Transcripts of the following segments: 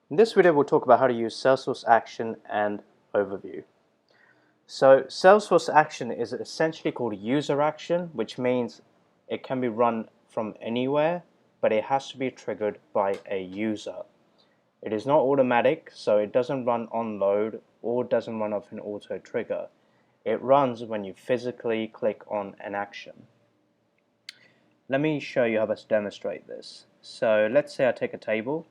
In this video, we'll talk about how to use Salesforce Action and Overview. So Salesforce Action is essentially called user action, which means it can be run from anywhere, but it has to be triggered by a user. It is not automatic, so it doesn't run on load or doesn't run off an auto trigger. It runs when you physically click on an action. Let me show you how to demonstrate this. So let's say I take a table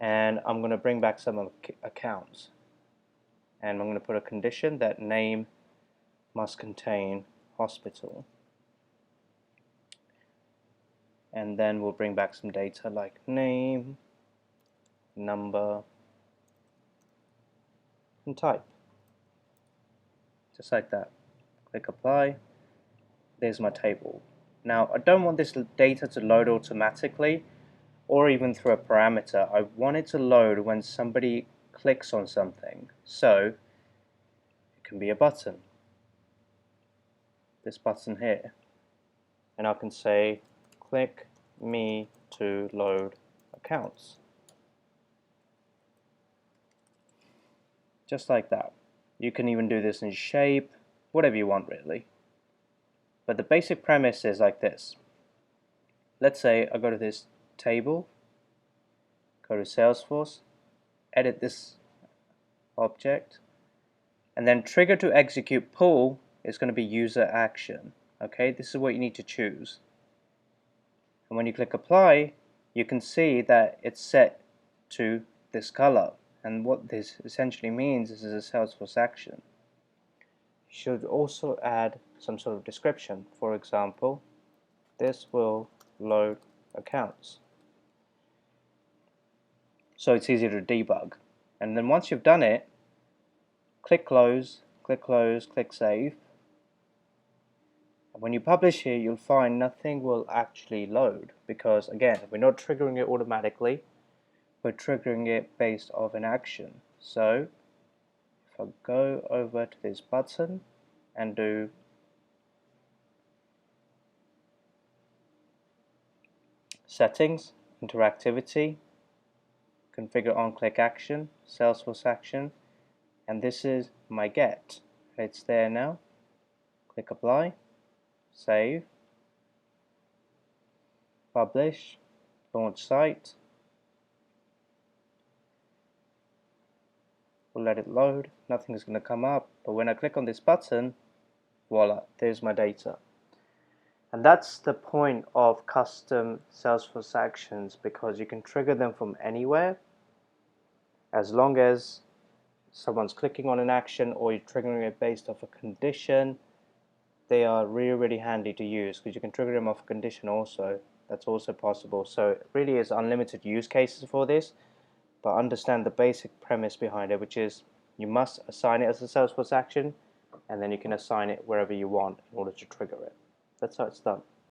and I'm going to bring back some accounts, and I'm going to put a condition that name must contain hospital, and then we'll bring back some data like name, number, and type, just like that. Click apply. There's my table. Now I don't want this data to load automatically or even through a parameter. I want it to load when somebody clicks on something. So it can be a button, this button here, and I can say click me to load accounts, just like that. You can even do this in shape, whatever you want really, but the basic premise is like this. Let's say I go to this table, go to Salesforce, edit this object, and then trigger to execute pull is going to be user action. Okay, this is what you need to choose. And when you click apply, you can see that it's set to this color. And what this essentially means is a Salesforce action. You should also add some sort of description. For example, this will load accounts, so it's easier to debug. And then once you've done it, click close, click save. And when you publish here, you'll find nothing will actually load, because again, we're not triggering it automatically, we're triggering it based off an action. So if I go over to this button and do settings, interactivity, configure on-click action, Salesforce action, and this is my get. It's there now. Click apply, save, publish, launch site. We'll let it load. Nothing is going to come up, but when I click on this button, voila, there's my data. And that's the point of custom Salesforce actions, because you can trigger them from anywhere as long as someone's clicking on an action or you're triggering it based off a condition. They are really handy to use because you can trigger them off a condition also. That's also possible. So it really is unlimited use cases for this, but understand the basic premise behind it, which is you must assign it as a Salesforce action, and then you can assign it wherever you want in order to trigger it. That's how it's done.